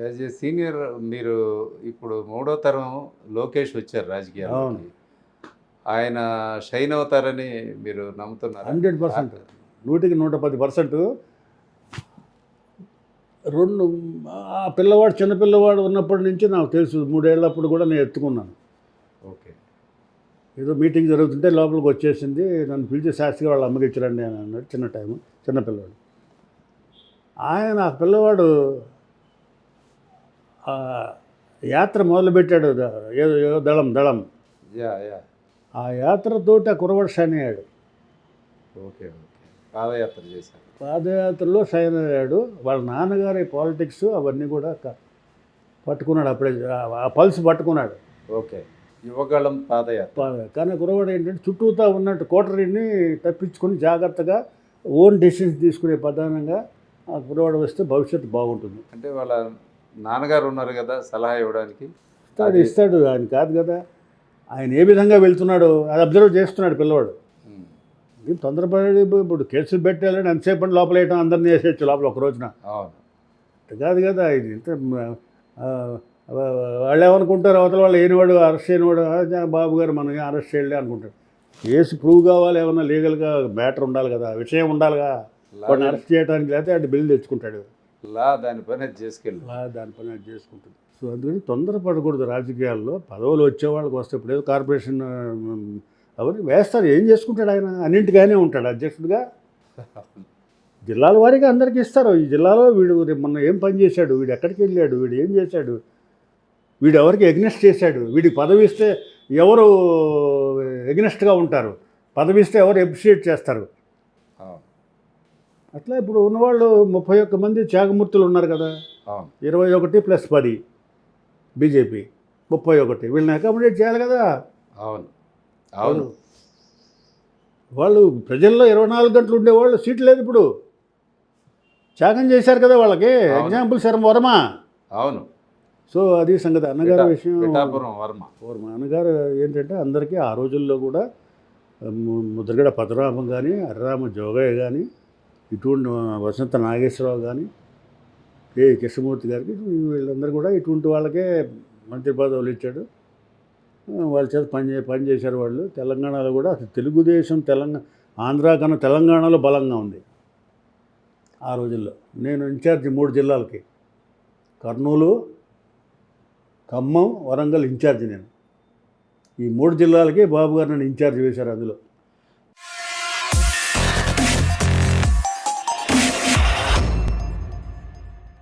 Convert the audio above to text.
As a senior మీరు ఇప్పుడు మూడో తరం లోకేష్ వచ్చారు అవును. రాజకీయాల్లోకి. ఆయన షైన్ అవుతారని మీరు నమ్ముతున్నారా? 100%. 100% రెండు ఆ పిల్లవాడు చిన్న పిల్లవాడు ఉన్నప్పటి నుంచి నాకు తెలుసు. 3 ఏళ్ళప్పుడు కూడా నేను ఎత్తుకున్నాను. ఓకే. ఏదో మీటింగ్ జరుగుతుంటే లోపలికి వచ్చేసింది. నన్ను పిలిచి శాస్త్రి వాళ్ళ అమ్మకి ఇచ్చారండి అని అన్నాడు. చిన్న పిల్లవాడు. ఆయన ఆ పిల్లవాడు ఆ యాత్ర మొదలుపెట్టాడు. ఏదో ఏదో దళం. యా. ఆ యాత్రతోటి ఆ కుర్రవాడు షైన్ అయ్యాడు. ఓకే. పాదయాత్ర చేశారు. పాదయాత్రలో షైన్ అయ్యాడు. వాళ్ళ నాన్నగారి పాలిటిక్స్ అవన్నీ కూడా పట్టుకున్నాడు. అప్పుడే ఆ పల్స్ పట్టుకున్నాడు. ఓకే. యువగళం పాదయాత్ర. కానీ కుర్రవాడు ఏంటంటే చుట్టూతా ఉన్నట్టు కోటరీని తప్పించుకొని జాగ్రత్తగా ఓన్ డెసిషన్స్ తీసుకునే ప్రధానంగా ఆ కుర్రవాడు వస్తే భవిష్యత్తు బాగుంటుంది. అంటే వాళ్ళ నాన్నగారు ఉన్నారు కదా సలహా ఇవ్వడానికి. ఇస్తాడు. ఆయన కాదు కదా, ఆయన ఏ విధంగా వెళ్తున్నాడు అది అబ్జర్వ్ చేస్తున్నాడు పిల్లవాడు. ఇది తొందరపడి ఇప్పుడు కేసులు పెట్టాలని ఎంతసేపు లోపల వేయటం అందరినీ వేసేయచ్చు లోపల ఒక రోజున. అవును. కాదు కదా ఇది. ఇంత వాళ్ళు ఏమనుకుంటారు, అవతల వాళ్ళు ఏనివాడు అరెస్ట్ చేయనివాడు బాబు గారు మనం అరెస్ట్ చేయలే అనుకుంటారు. కేసు ప్రూవ్ కావాలి, ఏమన్నా లీగల్గా మ్యాటర్ ఉండాలి కదా, విషయం ఉండాలిగా. వాడిని అరెస్ట్ చేయడానికి లేకపోతే అటు బిల్లు తెచ్చుకుంటాడు. దాని పని అది చేసుకుంటుంది. సో అందుకని తొందరపడకూడదు రాజకీయాల్లో. పదవులు వచ్చేవాళ్ళకి వస్తే ఇప్పుడు ఏదో కార్పొరేషన్ అవన్నీ వేస్తారు. ఏం చేసుకుంటాడు ఆయన? అన్నింటిగానే ఉంటాడు అధ్యక్షుడిగా. జిల్లాల వారీగా అందరికీ ఇస్తారు. ఈ జిల్లాలో వీడు మొన్న ఏం పని చేశాడు, వీడు ఎక్కడికి వెళ్ళాడు, వీడు ఏం చేశాడు, వీడు ఎవరికి ఎగ్నెస్ట్ చేశాడు, వీడికి పదవి ఇస్తే ఎవరు ఎగ్నెస్ట్గా ఉంటారు, పదవి ఇస్తే ఎవరు అప్రిషియేట్ చేస్తారు. అట్లా ఇప్పుడు ఉన్నవాళ్ళు 31 మంది త్యాగమూర్తులు ఉన్నారు కదా. 21 + 10 బీజేపీ 31. వీళ్ళని అకామిడేట్ చేయాలి కదా. అవును. వాళ్ళు ప్రజల్లో 24 గంటలు ఉండేవాళ్ళు సీట్లు లేదు. ఇప్పుడు త్యాగం చేశారు కదా వాళ్ళకి. ఎగ్జాంపుల్ శర్మ వర్మ. అవును. సో అది సంగతి. అన్నగారి విషయం వర్మ అన్నగారు ఏంటంటే అందరికీ ఆ రోజుల్లో కూడా ముద్రగడ పద్మనాభం కానీ, అర్రామ జోగయ్య కానీ, ఇటువంటి వసంత నాగేశ్వరరావు కానీ, కే కృష్ణమూర్తి గారికి, వీళ్ళందరూ కూడా ఇటువంటి వాళ్ళకే మంత్రి పదవులు ఇచ్చాడు. వాళ్ళ చేత పని చేశారు వాళ్ళు. తెలంగాణలో కూడా అసలు తెలుగుదేశం ఆంధ్రా కన్నా తెలంగాణలో బలంగా ఉంది ఆ రోజుల్లో. నేను ఇన్ఛార్జి 3 జిల్లాలకి, కర్నూలు, ఖమ్మం, వరంగల్ ఇన్ఛార్జి నేను. ఈ 3 జిల్లాలకి బాబు గారు నన్ను ఇన్ఛార్జి వేశారు అందులో.